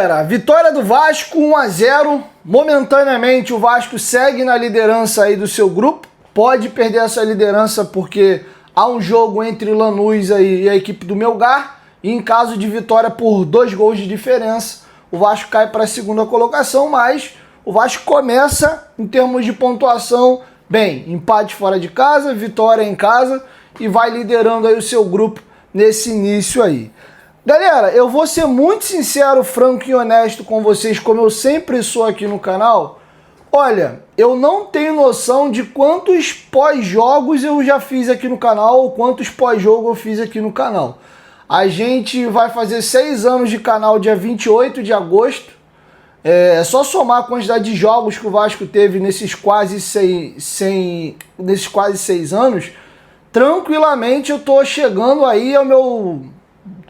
Galera, vitória do Vasco 1-0. Momentaneamente o Vasco segue na liderança aí do seu grupo. Pode perder essa liderança porque há um jogo entre Lanús aí e a equipe do Melgar. E em caso de vitória por 2 gols de diferença, o Vasco cai para a segunda colocação, mas o Vasco começa em termos de pontuação bem, empate fora de casa, vitória em casa e vai liderando aí o seu grupo nesse início aí. Galera, eu vou ser muito sincero, franco e honesto com vocês, como eu sempre sou aqui no canal. Olha, eu não tenho noção de quantos pós-jogos eu já fiz aqui no canal ou quantos pós-jogos eu fiz aqui no canal. A gente vai fazer 6 anos de canal dia 28 de agosto. É só somar a quantidade de jogos que o Vasco teve nesses quase 6 anos. Tranquilamente eu tô chegando aí ao meu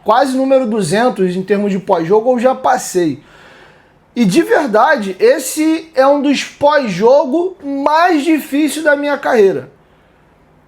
quase número 200 em termos de pós-jogo, eu já passei. E de verdade, esse é um dos pós-jogo mais difíceis da minha carreira.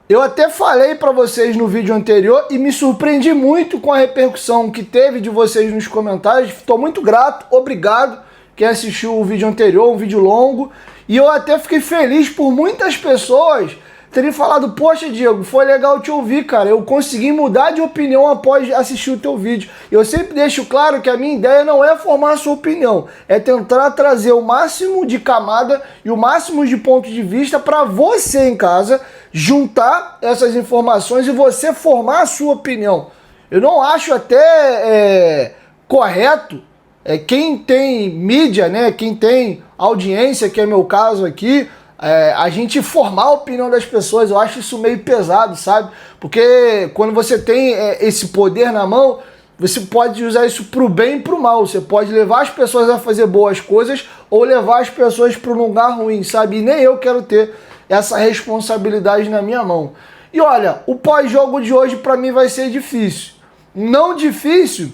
Eu até falei para vocês no vídeo anterior e me surpreendi muito com a repercussão que teve de vocês nos comentários. Estou muito grato, obrigado quem assistiu o vídeo anterior, um vídeo longo. E eu até fiquei feliz por muitas pessoas terem falado: poxa, Diego, foi legal te ouvir, cara. Eu consegui mudar de opinião após assistir o teu vídeo. Eu sempre deixo claro que a minha ideia não é formar a sua opinião, é tentar trazer o máximo de camada e o máximo de pontos de vista para você em casa juntar essas informações e você formar a sua opinião. Eu não acho até correto quem tem mídia, né, quem tem audiência, que é meu caso aqui, a gente formar a opinião das pessoas. Eu acho isso meio pesado, sabe? Porque quando você tem esse poder na mão, você pode usar isso pro bem e pro mal. Você pode levar as pessoas a fazer boas coisas ou levar as pessoas para um lugar ruim, sabe? E nem eu quero ter essa responsabilidade na minha mão. E olha, o pós-jogo de hoje para mim vai ser difícil. Não difícil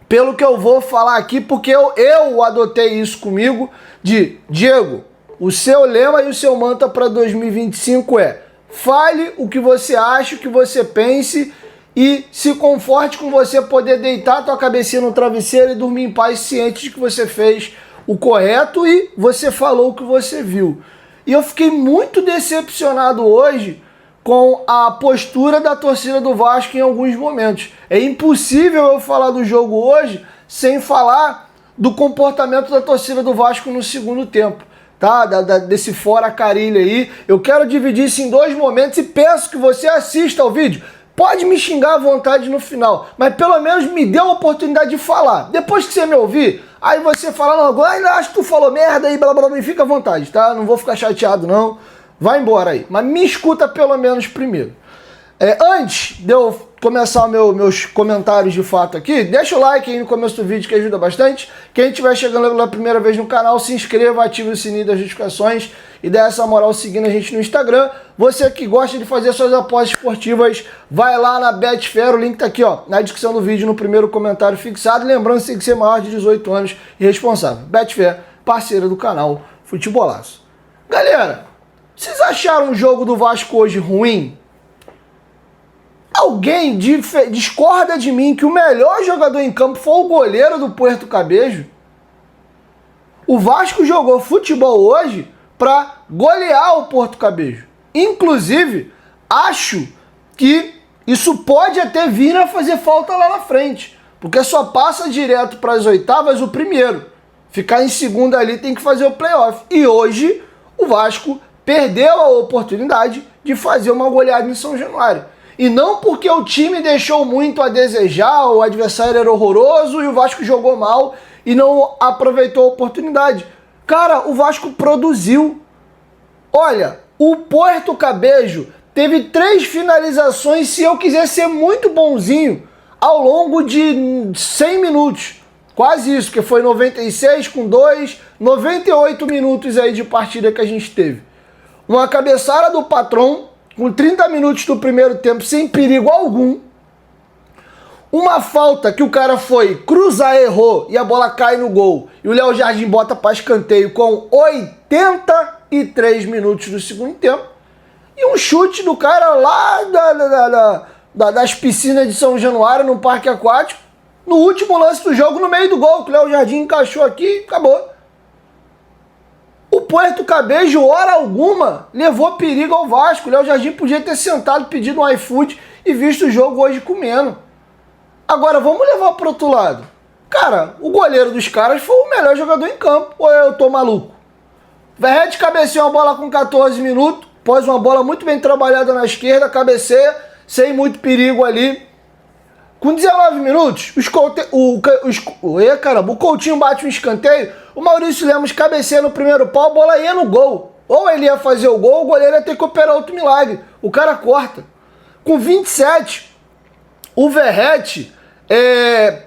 pelo que eu vou falar aqui, porque eu adotei isso comigo de: Diego, o seu lema e o seu mantra para 2025 é: fale o que você acha, o que você pense e se conforte com você poder deitar a tua cabecinha no travesseiro e dormir em paz, ciente de que você fez o correto e você falou o que você viu. E eu fiquei muito decepcionado hoje com a postura da torcida do Vasco em alguns momentos. É impossível eu falar do jogo hoje sem falar do comportamento da torcida do Vasco no segundo tempo. Tá? Desse fora Carille aí. Eu quero dividir isso em 2 momentos e peço que você assista ao vídeo. Pode me xingar à vontade no final, mas pelo menos me dê a oportunidade de falar. Depois que você me ouvir, aí você fala: não, ainda acho que tu falou merda aí, blá blá blá, fica à vontade, tá? Não vou ficar chateado não. Vai embora aí, mas me escuta pelo menos primeiro. Antes de eu começar meus comentários de fato aqui, deixa o like aí no começo do vídeo que ajuda bastante. Quem estiver chegando pela primeira vez no canal, se inscreva, ative o sininho das notificações e dê essa moral seguindo a gente no Instagram. Você que gosta de fazer suas apostas esportivas, vai lá na Betfair, o link tá aqui ó, na descrição do vídeo, no primeiro comentário fixado. Lembrando que tem que ser maior de 18 anos e responsável. Betfair, parceira do canal Futebolaço. Galera, vocês acharam o jogo do Vasco hoje ruim? Alguém discorda de mim que o melhor jogador em campo foi o goleiro do Puerto Cabello? O Vasco jogou futebol hoje para golear o Puerto Cabello. Inclusive, acho que isso pode até vir a fazer falta lá na frente, porque só passa direto para as oitavas o primeiro. Ficar em segundo ali tem que fazer o playoff. E hoje o Vasco perdeu a oportunidade de fazer uma goleada em São Januário. E não porque o time deixou muito a desejar, o adversário era horroroso e o Vasco jogou mal e não aproveitou a oportunidade. Cara, o Vasco produziu. Olha, o Puerto Cabello teve 3 finalizações, se eu quiser ser muito bonzinho, ao longo de 100 minutos. Quase isso, que foi 96 com 2, 98 minutos aí de partida que a gente teve. Uma cabeçada do Patrão, com 30 minutos do primeiro tempo, sem perigo algum. Uma falta que o cara foi cruzar, errou, e a bola cai no gol. E o Léo Jardim bota para escanteio com 83 minutos do segundo tempo. E um chute do cara lá das piscinas de São Januário, no parque aquático. No último lance do jogo, no meio do gol, que o Léo Jardim encaixou aqui e acabou. O Puerto Cabello, hora alguma, levou perigo ao Vasco. O Léo Jardim podia ter sentado, pedido um iFood e visto o jogo hoje comendo. Agora, vamos levar para outro lado. Cara, o goleiro dos caras foi o melhor jogador em campo. Ou eu tô maluco? Verratti cabeceou uma bola com 14 minutos, pós uma bola muito bem trabalhada na esquerda, cabeceia, sem muito perigo ali. Com 19 minutos, o Coutinho bate um escanteio, o Maurício Lemos cabeceia no primeiro pau, a bola ia no gol. Ou ele ia fazer o gol, o goleiro ia ter que operar outro milagre. O cara corta. Com 27, o Verratti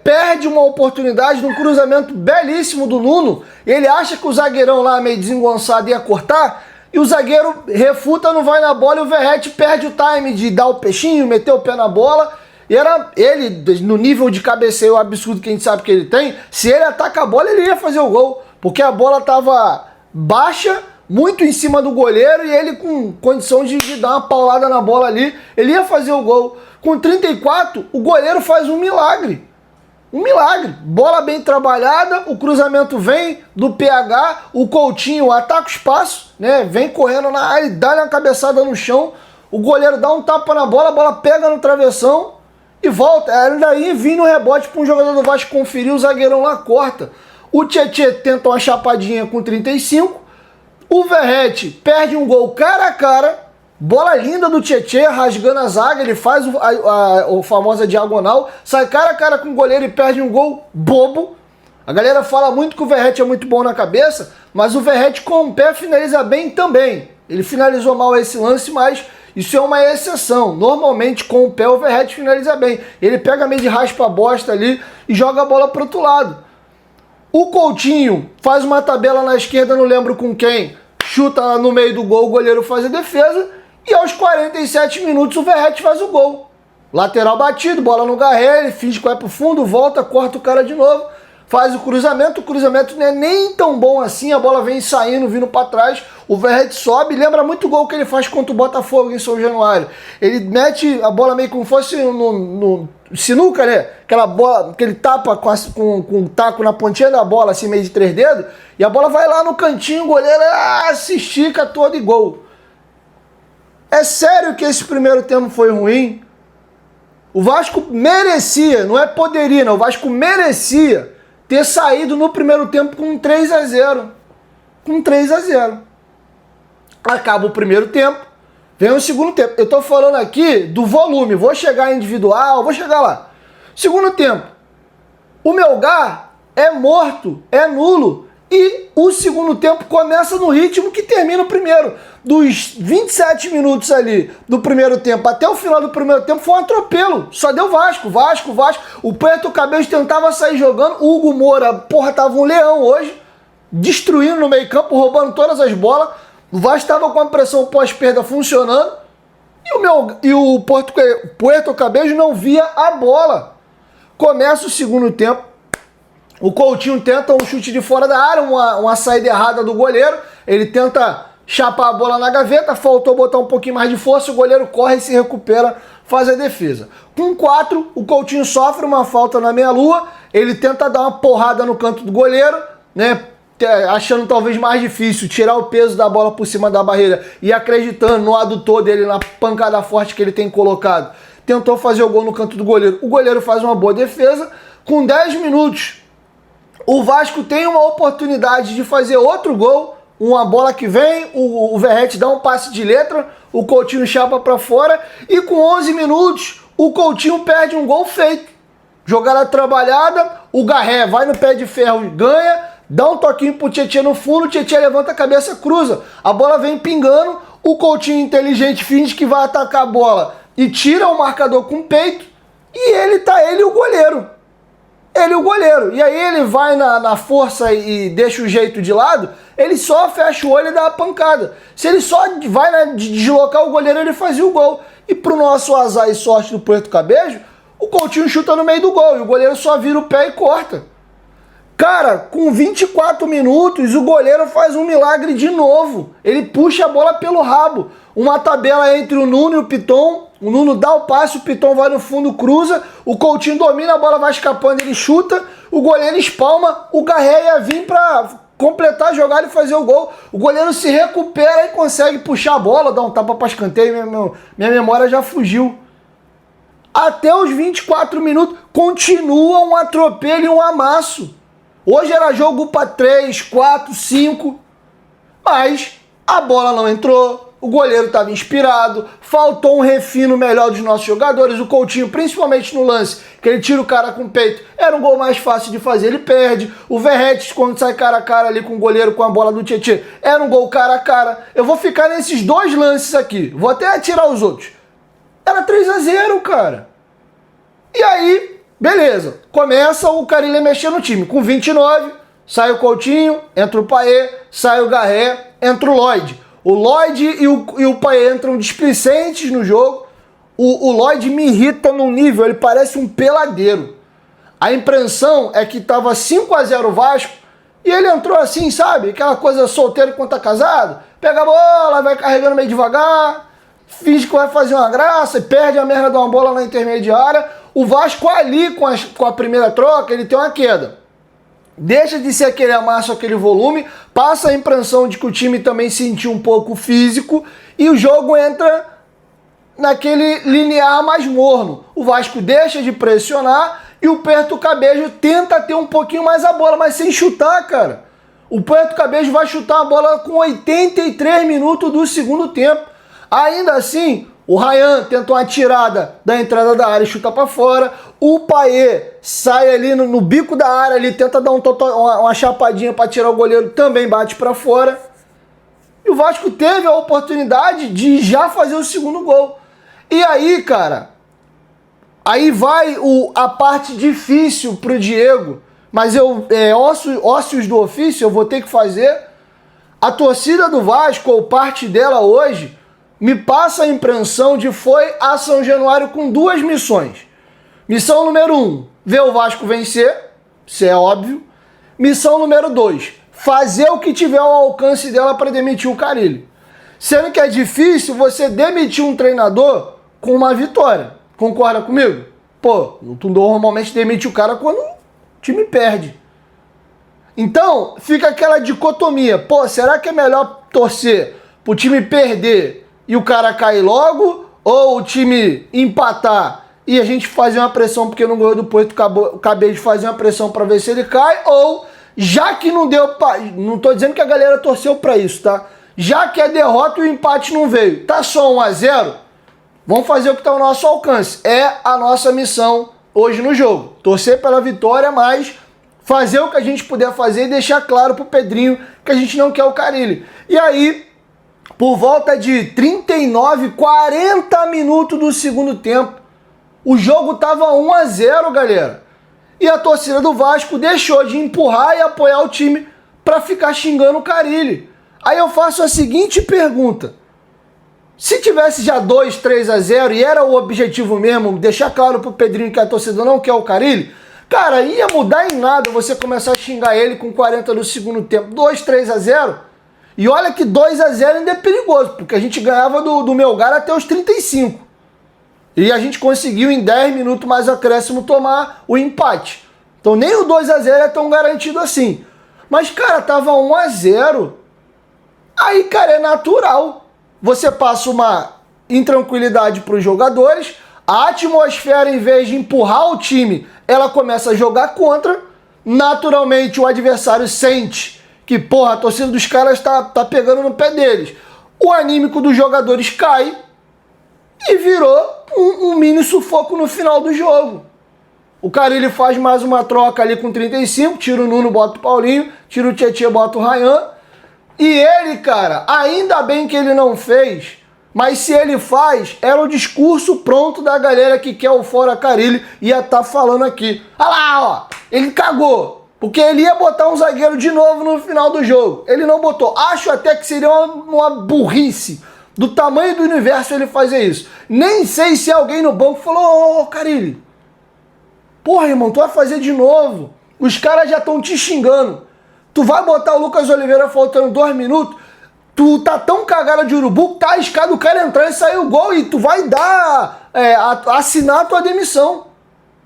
perde uma oportunidade num cruzamento belíssimo do Nuno. Ele acha que o zagueirão lá, meio desengonçado, ia cortar, e o zagueiro refuta, não vai na bola, e o Verratti perde o time de dar o peixinho, meter o pé na bola. E era ele, no nível de cabeceio absurdo que a gente sabe que ele tem, se ele ataca a bola, ele ia fazer o gol. Porque a bola estava baixa, muito em cima do goleiro, e ele com condição de dar uma paulada na bola ali, ele ia fazer o gol. Com 34, o goleiro faz um milagre. Um milagre. Bola bem trabalhada, o cruzamento vem do PH, o Coutinho ataca o espaço, né? Vem correndo na área, dá uma cabeçada no chão, o goleiro dá um tapa na bola, a bola pega no travessão e volta. Ainda ia vir no rebote para um jogador do Vasco conferir, o zagueirão lá corta. O Tietê tenta uma chapadinha com 35, o Verratti perde um gol cara a cara, bola linda do Tietê, rasgando a zaga, ele faz a famosa diagonal, sai cara a cara com o goleiro e perde um gol bobo. A galera fala muito que o Verratti é muito bom na cabeça, mas o Verratti com o pé finaliza bem também. Ele finalizou mal esse lance, mas isso é uma exceção. Normalmente com o pé o Verratti finaliza bem. Ele pega meio de raspa bosta ali e joga a bola para outro lado. O Coutinho faz uma tabela na esquerda, não lembro com quem, chuta no meio do gol, o goleiro faz a defesa, e aos 47 minutos o Verratti faz o gol. Lateral batido, bola no Garré, ele finge que vai pro fundo, volta, corta o cara de novo, faz o cruzamento não é nem tão bom assim, a bola vem saindo, vindo para trás, o Verratti sobe, lembra muito o gol que ele faz contra o Botafogo em São Januário. Ele mete a bola meio como fosse no sinuca, né? Aquela bola que ele tapa com o taco na pontinha da bola, assim, meio de 3 dedos, e a bola vai lá no cantinho, o goleiro se estica todo e gol. É sério que esse primeiro tempo foi ruim? O Vasco merecia, não é poderia, não, o Vasco merecia ter saído no primeiro tempo com 3-0. Com 3-0. Acaba o primeiro tempo, vem o segundo tempo. Eu tô falando aqui do volume, vou chegar individual, vou chegar lá. Segundo tempo, o Melgar é morto, é nulo, e o segundo tempo começa no ritmo que termina o primeiro. Dos 27 minutos ali do primeiro tempo até o final do primeiro tempo foi um atropelo. Só deu Vasco. O Puerto Cabello tentava sair jogando. O Hugo Moura, porra, tava um leão hoje, destruindo no meio campo, roubando todas as bolas. O Vasco tava com a pressão pós-perda funcionando. E o Puerto Cabello não via a bola. Começa o segundo tempo. O Coutinho tenta um chute de fora da área, uma saída errada do goleiro. Ele tenta chapar a bola na gaveta, faltou botar um pouquinho mais de força, o goleiro corre e se recupera, faz a defesa. Com 4, o Coutinho sofre uma falta na meia-lua, ele tenta dar uma porrada no canto do goleiro, né, achando talvez mais difícil tirar o peso da bola por cima da barreira e acreditando no adutor dele, na pancada forte que ele tem colocado. Tentou fazer o gol no canto do goleiro, o goleiro faz uma boa defesa. Com 10 minutos, o Vasco tem uma oportunidade de fazer outro gol, uma bola que vem, o Verratti dá um passe de letra, o Coutinho chapa para fora, e com 11 minutos o Coutinho perde um gol feito. Jogada trabalhada, o Garré vai no pé de ferro e ganha, dá um toquinho pro Tietê no fundo, o Tietê levanta a cabeça, cruza, a bola vem pingando, o Coutinho inteligente finge que vai atacar a bola e tira o marcador com o peito, e ele e o goleiro. E aí ele vai na força e deixa o jeito de lado, ele só fecha o olho e dá a pancada. Se ele só vai deslocar o goleiro, ele fazia o gol. E pro nosso azar e sorte do Puerto Cabello, o Coutinho chuta no meio do gol, e o goleiro só vira o pé e corta. Cara, com 24 minutos, o goleiro faz um milagre de novo. Ele puxa a bola pelo rabo. Uma tabela entre o Nuno e o Piton, O Nuno dá o passe, o Piton vai no fundo, cruza, o Coutinho domina, a bola vai escapando, ele chuta, o goleiro espalma, o Garré ia vir pra completar a jogada e fazer o gol. O goleiro se recupera e consegue puxar a bola, dar um tapa pra escanteio, minha memória já fugiu. Até os 24 minutos, continua um atropelo e um amasso. Hoje era jogo para 3, 4, 5, mas a bola não entrou, o goleiro estava inspirado, faltou um refino melhor dos nossos jogadores, o Coutinho, principalmente no lance, que ele tira o cara com o peito, era um gol mais fácil de fazer, ele perde. O Verratti, quando sai cara a cara ali com o goleiro, com a bola do Tietê, era um gol cara a cara. Eu vou ficar nesses dois lances aqui, vou até tirar os outros. Era 3-0, cara. E aí, beleza, começa o Carille mexer no time. Com 29, sai o Coutinho, entra o Payet, sai o Garré, entra o Lloyd. O Lloyd e o Payet entram displicentes no jogo. O Lloyd me irrita num nível, ele parece um peladeiro. A impressão é que tava 5-0 o Vasco e ele entrou assim, sabe? Aquela coisa solteiro enquanto tá casado. Pega a bola, vai carregando meio devagar, finge que vai fazer uma graça e perde a merda de uma bola na intermediária. O Vasco ali, com a primeira troca, ele tem uma queda. Deixa de ser aquele amasso, aquele volume, passa a impressão de que o time também sentiu um pouco físico e o jogo entra naquele linear mais morno. O Vasco deixa de pressionar e o Puerto Cabello tenta ter um pouquinho mais a bola, mas sem chutar, cara. O Puerto Cabello vai chutar a bola com 83 minutos do segundo tempo. Ainda assim, o Ryan tenta uma tirada da entrada da área e chuta para fora. O Payet sai ali no bico da área, ali, tenta dar uma chapadinha para tirar o goleiro, também bate para fora. E o Vasco teve a oportunidade de já fazer o segundo gol. E aí, cara, aí vai a parte difícil pro Diego, mas ócios do ofício, eu vou ter que fazer. A torcida do Vasco, ou parte dela hoje, me passa a impressão de foi a São Januário com duas missões. Missão número 1, ver o Vasco vencer, isso é óbvio. Missão número 2, fazer o que tiver ao alcance dela para demitir o Carille. Sendo que é difícil você demitir um treinador com uma vitória. Concorda comigo? Pô, tu normalmente demite o cara quando o time perde. Então, fica aquela dicotomia. Pô, será que é melhor torcer pro time perder e o cara cair logo, ou o time empatar e a gente fazer uma pressão porque não ganhou do Puerto Cabello, fazer uma pressão para ver se ele cai, ou já que não deu, não tô dizendo que a galera torceu para isso, tá? Já que a derrota e o empate não veio, tá só 1-0, vamos fazer o que tá ao nosso alcance. É a nossa missão hoje no jogo, torcer pela vitória, mas fazer o que a gente puder fazer e deixar claro pro Pedrinho que a gente não quer o Carille. E aí, por volta de 39, 40 minutos do segundo tempo, o jogo tava 1-0, galera. E a torcida do Vasco deixou de empurrar e apoiar o time para ficar xingando o Carille. Aí eu faço a seguinte pergunta. Se tivesse já 2-3-0 e era o objetivo mesmo, deixar claro pro Pedrinho que a torcida não quer o Carille, cara, ia mudar em nada você começar a xingar ele com 40 do segundo tempo. 2-3-0. E olha que 2-0 ainda é perigoso, porque a gente ganhava do Melgar até os 35. E a gente conseguiu em 10 minutos mais acréscimo tomar o empate. Então nem o 2-0 é tão garantido assim. Mas, cara, tava 1-0. Aí, cara, é natural. Você passa uma intranquilidade para os jogadores, a atmosfera, em vez de empurrar o time, ela começa a jogar contra. Naturalmente, o adversário sente que, porra, a torcida dos caras tá pegando no pé deles. O anímico dos jogadores cai e virou um mini sufoco no final do jogo. O Carille faz mais uma troca ali com 35, tira o Nuno, bota o Paulinho, tira o Tietê, bota o Ryan. E ele, cara, ainda bem que ele não fez, mas se ele faz, era o discurso pronto da galera que quer o fora Carille, ia estar falando aqui. Olha lá, ó, ele cagou. Porque ele ia botar um zagueiro de novo no final do jogo. Ele não botou. Acho até que seria uma burrice do tamanho do universo ele fazer isso. Nem sei se alguém no banco falou, ô, Carille, porra, irmão, tu vai fazer de novo. Os caras já estão te xingando. Tu vai botar o Lucas Oliveira faltando 2 minutos. Tu tá tão cagada de urubu que tá arriscado o cara entrar e sair o gol e tu vai dar, assinar a tua demissão.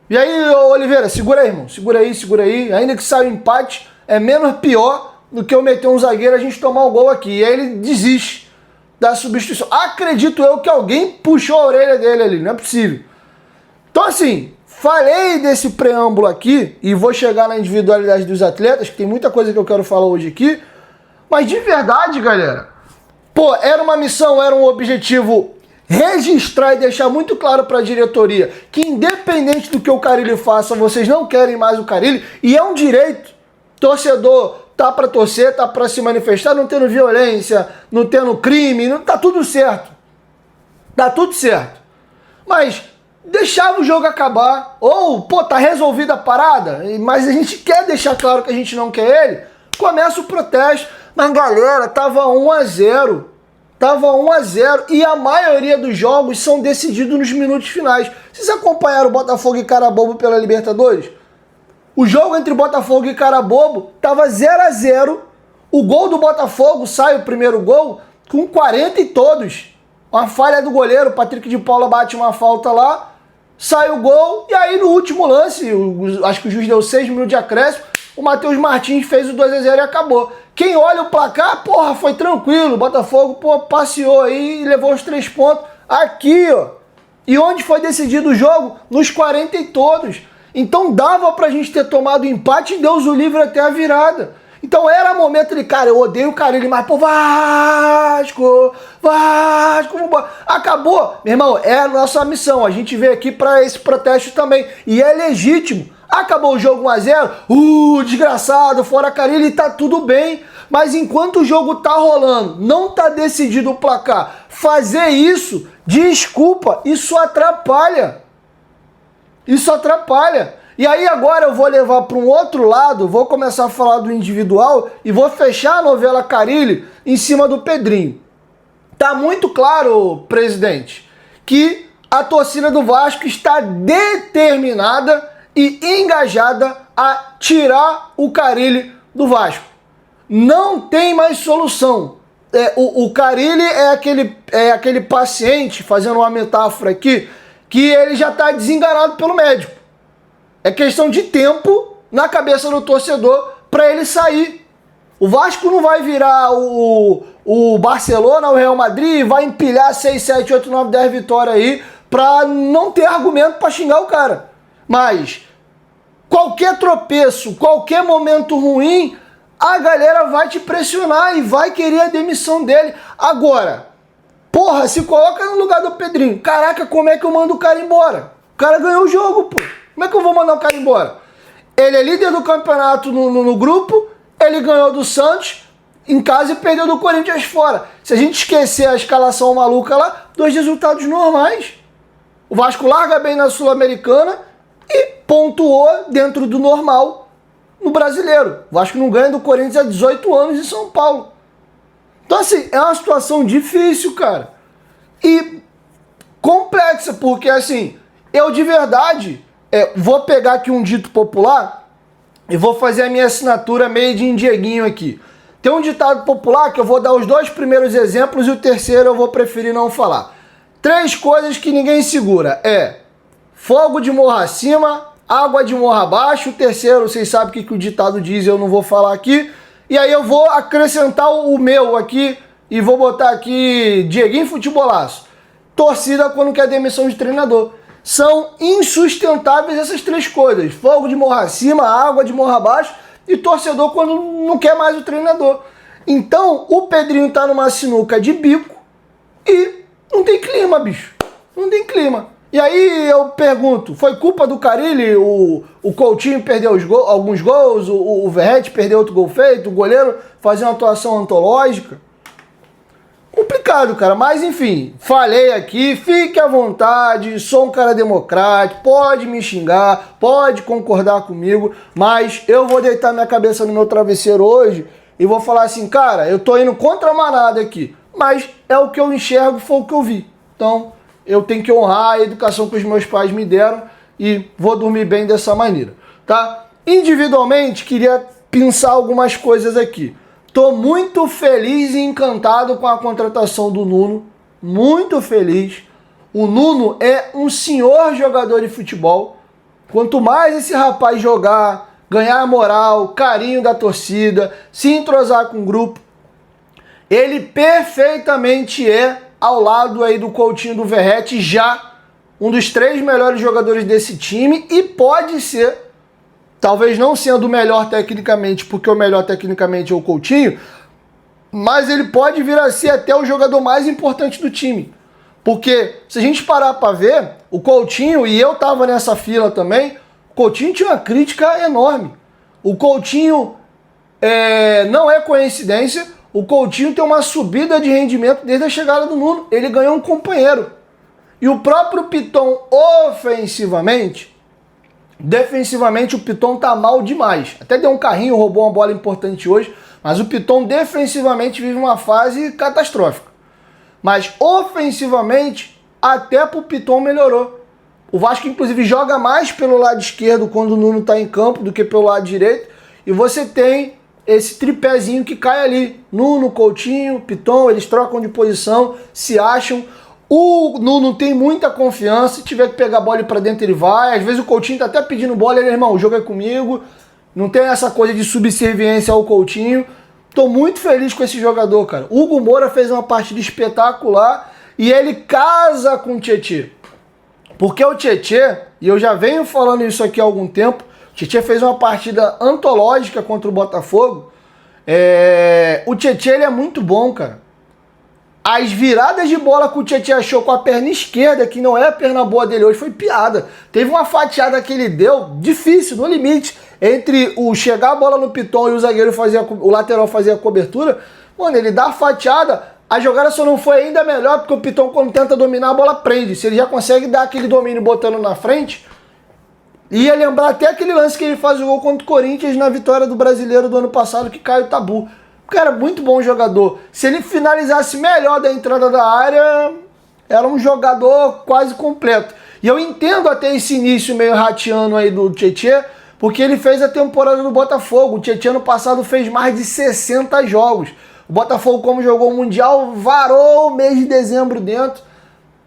E aí, Oliveira, segura aí, irmão. Segura aí. Ainda que saia o empate, é menos pior do que eu meter um zagueiro e a gente tomar o gol aqui. E aí ele desiste da substituição. Acredito eu que alguém puxou a orelha dele ali, não é possível. Então assim, falei desse preâmbulo aqui e vou chegar na individualidade dos atletas, que tem muita coisa que eu quero falar hoje aqui. Mas de verdade, galera, pô, era uma missão, era um objetivo registrar e deixar muito claro para a diretoria que independente do que o Carille faça, vocês não querem mais o Carille e é um direito. Torcedor tá para torcer, tá para se manifestar, não tendo violência, não tendo crime, não, tá tudo certo. Tá tudo certo. Mas deixava o jogo acabar, ou, pô, tá resolvida a parada, mas a gente quer deixar claro que a gente não quer ele, começa o protesto. Mas galera, tava 1-0. Tava 1-0 e a maioria dos jogos são decididos nos minutos finais. Vocês acompanharam o Botafogo e Carabobo pela Libertadores? O jogo entre Botafogo e Carabobo tava 0-0. O gol do Botafogo, sai o primeiro gol, com 40 e todos. Uma falha do goleiro, o Patrick de Paula bate uma falta lá, sai o gol, e aí no último lance, acho que o juiz deu 6 minutos de acréscimo, o Matheus Martins fez o 2-0 e acabou. Quem olha o placar, porra, foi tranquilo. O Botafogo, pô, passeou aí e levou os 3 pontos. Aqui, ó. E onde foi decidido o jogo? Nos 40 e todos. Então dava pra gente ter tomado o empate e Deus o livre até a virada. Então era momento de, cara, eu odeio o Carille, mas, pô, Vasco, vambora. Acabou. Meu irmão, é a nossa missão. A gente veio aqui pra esse protesto também. E é legítimo. Acabou o jogo 1-0, desgraçado, fora Carille, tá tudo bem. Mas enquanto o jogo tá rolando, não tá decidido o placar, fazer isso, desculpa, isso atrapalha. Isso atrapalha. E aí agora eu vou levar para um outro lado, vou começar a falar do individual e vou fechar a novela Carille em cima do Pedrinho. Tá muito claro, presidente, que a torcida do Vasco está determinada e engajada a tirar o Carille do Vasco. Não tem mais solução. O Carille é aquele paciente, fazendo uma metáfora aqui, que ele já está desenganado pelo médico. É questão de tempo na cabeça do torcedor para ele sair. O Vasco não vai virar o Barcelona, o Real Madrid, vai empilhar 6, 7, 8, 9, 10 vitórias aí para não ter argumento para xingar o cara. Mas qualquer tropeço, qualquer momento ruim, a galera vai te pressionar e vai querer a demissão dele. Agora, porra, se coloca no lugar do Pedrinho. Caraca, como é que eu mando o cara embora? O cara ganhou o jogo, pô. Como é que eu vou mandar o cara embora? Ele é líder do campeonato no grupo, ele ganhou do Santos em casa e perdeu do Corinthians fora. Se a gente esquecer a escalação maluca lá, 2 resultados normais. O Vasco larga bem na Sul-Americana e pontuou dentro do normal no Brasileiro. O Vasco não ganha do Corinthians há 18 anos em São Paulo. Então assim, é uma situação difícil, cara. E complexa, porque assim, eu de verdade vou pegar aqui um dito popular e vou fazer a minha assinatura made in Dieguinho aqui. Tem um ditado popular que eu vou dar os 2 primeiros exemplos e o terceiro eu vou preferir não falar. 3 coisas que ninguém segura. Fogo de morro acima, água de morro abaixo. O terceiro, vocês sabem o que o ditado diz, eu não vou falar aqui. E aí eu vou acrescentar o meu aqui e vou botar aqui Dieguinho Futebolaço. Torcida quando quer demissão de treinador. São insustentáveis essas 3 coisas. Fogo de morro acima, água de morro abaixo e torcedor quando não quer mais o treinador. Então o Pedrinho tá numa sinuca de bico e não tem clima, bicho. Não tem clima. E aí eu pergunto, foi culpa do Carille? O Coutinho perdeu alguns gols, o Verratti perdeu outro gol feito, o goleiro fazer uma atuação antológica? Complicado, cara, mas enfim, falei aqui, fique à vontade, sou um cara democrático, pode me xingar, pode concordar comigo, mas eu vou deitar minha cabeça no meu travesseiro hoje e vou falar assim, cara, eu tô indo contra a manada aqui, mas é o que eu enxergo, foi o que eu vi. Então, eu tenho que honrar a educação que os meus pais me deram e vou dormir bem dessa maneira, tá? Individualmente, queria pensar algumas coisas aqui. Tô muito feliz e encantado com a contratação do Nuno. Muito feliz. O Nuno é um senhor jogador de futebol. Quanto mais esse rapaz jogar, ganhar moral, carinho da torcida, se entrosar com o grupo, ele perfeitamente é, ao lado aí do Coutinho, do Verratti, já um dos 3 melhores jogadores desse time e pode ser, talvez não sendo o melhor tecnicamente, porque o melhor tecnicamente é o Coutinho, mas ele pode vir a ser até o jogador mais importante do time. Porque se a gente parar para ver, o Coutinho, e eu tava nessa fila também, o Coutinho tinha uma crítica enorme. O Coutinho, não é coincidência, o Coutinho tem uma subida de rendimento desde a chegada do Nuno. Ele ganhou um companheiro. E o próprio Piton, ofensivamente, defensivamente o Piton tá mal demais. Até deu um carrinho, roubou uma bola importante hoje, mas o Piton defensivamente vive uma fase catastrófica. Mas ofensivamente, até pro Piton melhorou. O Vasco, inclusive, joga mais pelo lado esquerdo quando o Nuno tá em campo do que pelo lado direito. E você tem esse tripézinho que cai ali. Nuno, Coutinho, Piton, eles trocam de posição, se acham. O Nuno tem muita confiança, se tiver que pegar a bola para dentro ele vai. Às vezes o Coutinho tá até pedindo bola, ele, irmão, o jogo é comigo. Não tem essa coisa de subserviência ao Coutinho. Tô muito feliz com esse jogador, cara. Hugo Moura fez uma partida espetacular e ele casa com o Tietchan. Porque o Tietchan, e eu já venho falando isso aqui há algum tempo, o Tietchan fez uma partida antológica contra o Botafogo. O Tietchan, ele é muito bom, cara. As viradas de bola que o Tietchan achou com a perna esquerda, que não é a perna boa dele hoje, foi piada. Teve uma fatiada que ele deu, difícil, no limite, entre o chegar a bola no Piton e o zagueiro o lateral fazer a cobertura. Mano, ele dá a fatiada, a jogada só não foi ainda melhor, porque o Piton, quando tenta dominar, a bola prende. Se ele já consegue dar aquele domínio botando na frente, ia lembrar até aquele lance que ele faz o gol contra o Corinthians na vitória do Brasileiro do ano passado, que cai o tabu. Cara, muito bom jogador. Se ele finalizasse melhor da entrada da área, era um jogador quase completo. E eu entendo até esse início meio ratiano aí do Tietchan, porque ele fez a temporada do Botafogo. O Tietchan no passado fez mais de 60 jogos. O Botafogo, como jogou o Mundial, varou o mês de dezembro dentro.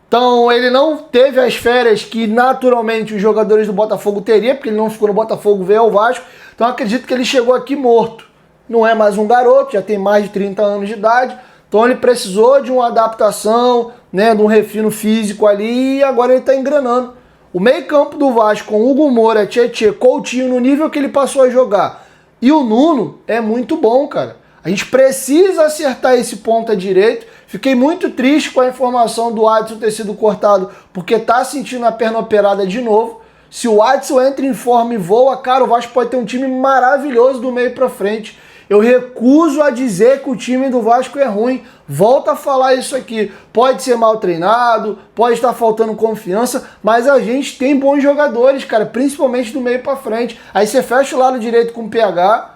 Então ele não teve as férias que naturalmente os jogadores do Botafogo teriam, porque ele não ficou no Botafogo, veio ao Vasco. Então eu acredito que ele chegou aqui morto. Não é mais um garoto, já tem mais de 30 anos de idade, então ele precisou de uma adaptação, né, de um refino físico ali e agora ele está engrenando. O meio campo do Vasco com Hugo Moura, Tietchan, Coutinho no nível que ele passou a jogar e o Nuno é muito bom, cara. A gente precisa acertar esse ponta direito. Fiquei muito triste com a informação do Adson ter sido cortado porque tá sentindo a perna operada de novo. Se o Adson entra em forma e voa, cara, o Vasco pode ter um time maravilhoso do meio para frente. Eu recuso a dizer que o time do Vasco é ruim. Volto a falar isso aqui. Pode ser mal treinado, pode estar faltando confiança, mas a gente tem bons jogadores, cara, principalmente do meio para frente. Aí você fecha o lado direito com o PH.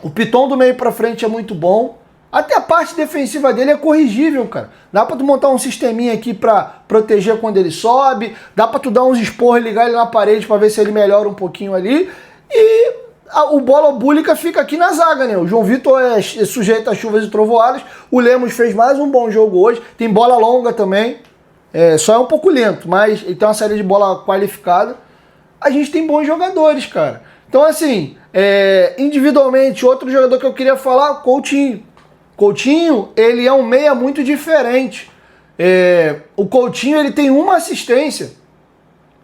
O Piton do meio para frente é muito bom. Até a parte defensiva dele é corrigível, cara. Dá pra tu montar um sisteminha aqui pra proteger quando ele sobe. Dá pra tu dar uns esporros e ligar ele na parede pra ver se ele melhora um pouquinho ali. E o bola búlica fica aqui na zaga, né? O João Vitor é sujeito a chuvas e trovoadas. O Lemos fez mais um bom jogo hoje. Tem bola longa também. Só é um pouco lento, mas ele tem uma série de bola qualificada. A gente tem bons jogadores, cara. Então, assim, individualmente, outro jogador que eu queria falar, Coutinho. Coutinho, ele é um meia muito diferente. O Coutinho, ele tem uma assistência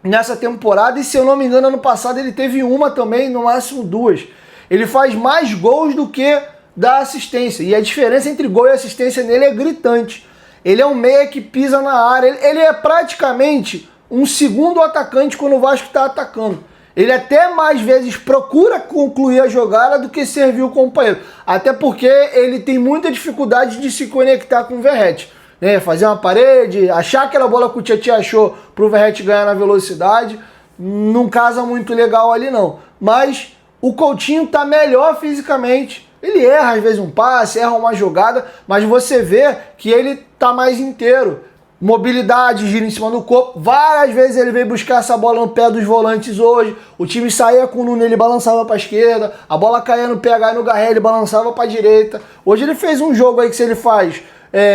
nessa temporada e, se eu não me engano, ano passado ele teve uma também, no máximo 2. Ele faz mais gols do que dá assistência. E a diferença entre gol e assistência nele é gritante. Ele é um meia que pisa na área. Ele é praticamente um segundo atacante quando o Vasco está atacando. Ele até mais vezes procura concluir a jogada do que servir o companheiro. Até porque ele tem muita dificuldade de se conectar com o Verratti. Né? Fazer uma parede, achar aquela bola que o Tietchan achou para o Verratti ganhar na velocidade. Não casa muito legal ali não. Mas o Coutinho tá melhor fisicamente. Ele erra às vezes um passe, erra uma jogada, mas você vê que ele tá mais inteiro. mobilidade, gira em cima do corpo. Várias vezes ele veio buscar essa bola no pé dos volantes hoje. O time saía com o Nuno, ele balançava para a esquerda. A bola caía no PH e no Garré, ele balançava para a direita. Hoje ele fez um jogo aí que se ele faz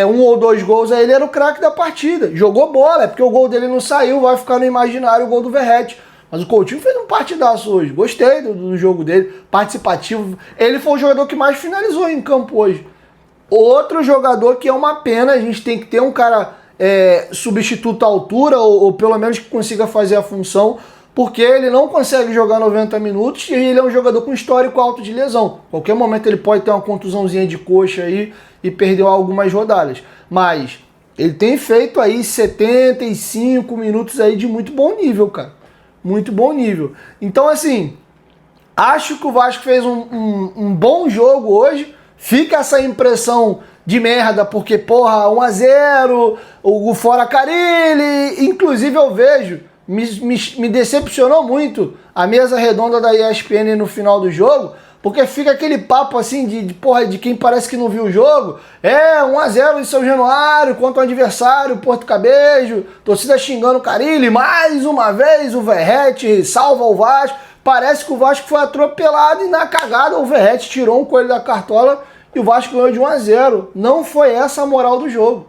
1 ou 2 gols, aí ele era o craque da partida. Jogou bola, é porque o gol dele não saiu, vai ficar no imaginário o gol do Verratti. Mas o Coutinho fez um partidaço hoje. Gostei do jogo dele, participativo. Ele foi o jogador que mais finalizou em campo hoje. Outro jogador que é uma pena, a gente tem que ter um cara substituto à altura, ou pelo menos que consiga fazer a função, porque ele não consegue jogar 90 minutos e ele é um jogador com histórico alto de lesão. Qualquer momento ele pode ter uma contusãozinha de coxa aí e perder algumas rodadas. Mas ele tem feito aí 75 minutos aí de muito bom nível, cara. Muito bom nível. Então, assim, acho que o Vasco fez um bom jogo hoje. Fica essa impressão de merda, porque, porra, 1-0, o fora Carille. Inclusive, eu vejo, me decepcionou muito a mesa redonda da ESPN no final do jogo, porque fica aquele papo assim de quem parece que não viu o jogo. 1-0 em São Januário contra o adversário, Porto Cabejo, torcida xingando o Carille, mais uma vez o Verratti salva o Vasco. Parece que o Vasco foi atropelado e na cagada o Verratti tirou um coelho da cartola e o Vasco ganhou de 1-0. Não foi essa a moral do jogo.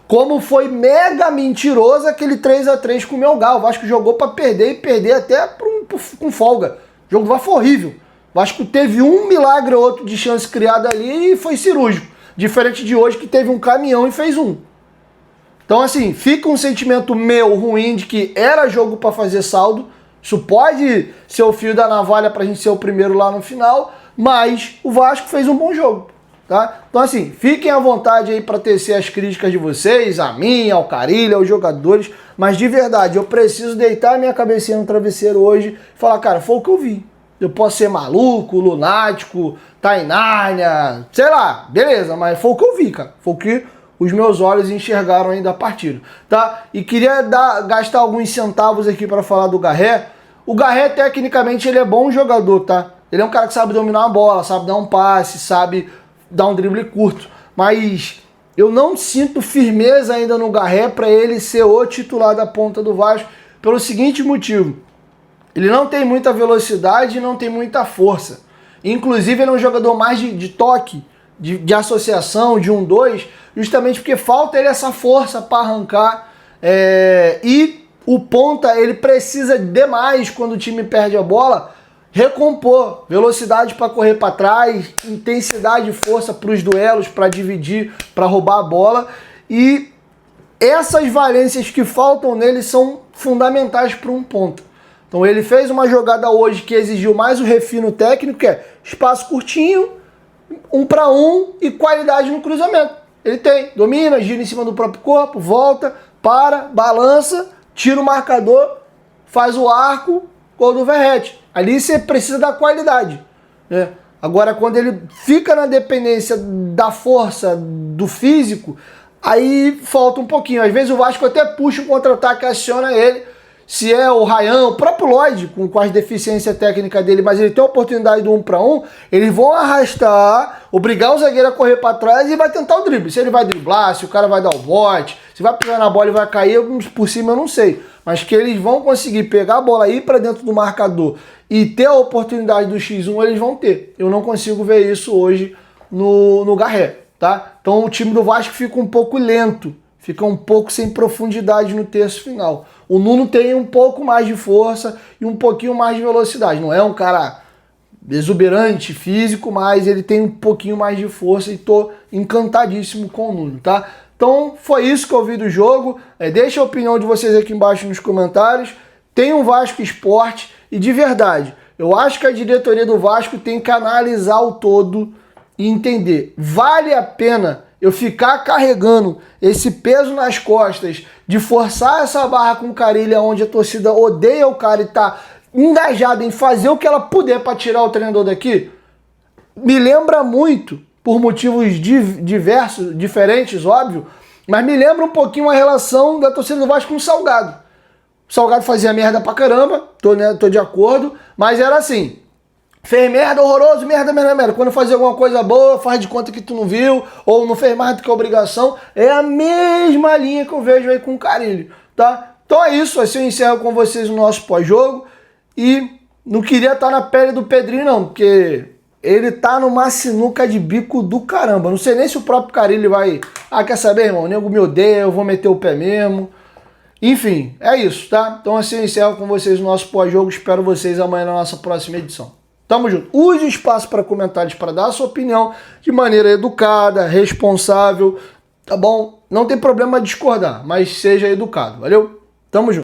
Como foi mega mentiroso aquele 3-3 com o Melgar. O Vasco jogou para perder e perder até com folga. O jogo do Vasco foi horrível. O Vasco teve um milagre ou outro de chance criada ali e foi cirúrgico. Diferente de hoje que teve um caminhão e fez um. Então assim, fica um sentimento meu ruim de que era jogo para fazer saldo. Isso pode ser o fio da navalha pra gente ser o primeiro lá no final, mas o Vasco fez um bom jogo, tá? Então assim, fiquem à vontade aí para tecer as críticas de vocês, a mim, ao Carille, aos jogadores, mas de verdade, eu preciso deitar minha cabecinha no travesseiro hoje e falar, cara, foi o que eu vi. Eu posso ser maluco, lunático, tá em Nárnia, sei lá, beleza, mas foi o que eu vi, cara. Foi o que os meus olhos enxergaram aí da partida, tá? E queria gastar alguns centavos aqui para falar do Garré. O Garré, tecnicamente, ele é bom jogador, tá? Ele é um cara que sabe dominar a bola, sabe dar um passe, sabe dar um drible curto. Mas eu não sinto firmeza ainda no Garré para ele ser o titular da ponta do Vasco, pelo seguinte motivo. Ele não tem muita velocidade e não tem muita força. Inclusive, ele é um jogador mais de toque, de associação, de 1-2, justamente porque falta ele essa força para arrancar. E o ponta, ele precisa demais, quando o time perde a bola, recompor. Velocidade para correr para trás, intensidade e força para os duelos, para dividir, para roubar a bola. E essas valências que faltam nele são fundamentais para um ponta. Então ele fez uma jogada hoje que exigiu mais o refino técnico, que é espaço curtinho, 1 para 1 e qualidade no cruzamento. Ele tem, domina, gira em cima do próprio corpo, volta, para, balança, tira o marcador, faz o arco, gol do Verratti. Ali você precisa da qualidade, né? Agora, quando ele fica na dependência da força, do físico, aí falta um pouquinho. Às vezes o Vasco até puxa um contra-ataque, aciona ele. Se é o Ryan, o próprio Lloyd, com as deficiências técnicas dele, mas ele tem a oportunidade do 1 para 1, eles vão arrastar, obrigar o zagueiro a correr para trás e vai tentar o drible. Se ele vai driblar, se o cara vai dar o bote, se vai pisar na bola e vai cair, por cima eu não sei. Mas que eles vão conseguir pegar a bola, ir para dentro do marcador e ter a oportunidade do X1, eles vão ter. Eu não consigo ver isso hoje no Garré, tá? Então o time do Vasco fica um pouco lento, fica um pouco sem profundidade no terço final. O Nuno tem um pouco mais de força e um pouquinho mais de velocidade. Não é um cara exuberante físico, mas ele tem um pouquinho mais de força e tô encantadíssimo com o Nuno, tá? Então foi isso que eu vi do jogo. Deixa a opinião de vocês aqui embaixo nos comentários. Tem um Vasco Esporte e de verdade, eu acho que a diretoria do Vasco tem que analisar o todo e entender. Vale a pena eu ficar carregando esse peso nas costas de forçar essa barra com o Carille, onde a torcida odeia o cara e tá engajada em fazer o que ela puder para tirar o treinador daqui? Me lembra muito, por motivos diversos, diferentes, óbvio, mas me lembra um pouquinho a relação da torcida do Vasco com o Salgado. O Salgado fazia merda pra caramba, tô de acordo, mas era assim, Fez merda, horroroso, merda, merda, merda. Quando fazer alguma coisa boa, faz de conta que tu não viu, ou não fez mais do que obrigação. É a mesma linha que eu vejo aí com o Carille, tá? Então é isso, assim eu encerro com vocês o nosso pós-jogo. E não queria estar na pele do Pedrinho não, porque ele tá numa sinuca de bico do caramba. Não sei nem se o próprio Carille vai... Ah, quer saber, irmão? O nego me odeia, eu vou meter o pé mesmo. Enfim, é isso, tá? Então assim eu encerro com vocês o nosso pós-jogo. Espero vocês amanhã na nossa próxima edição. Tamo junto. Use o espaço para comentários para dar a sua opinião de maneira educada, responsável, tá bom? Não tem problema discordar, mas seja educado, valeu? Tamo junto.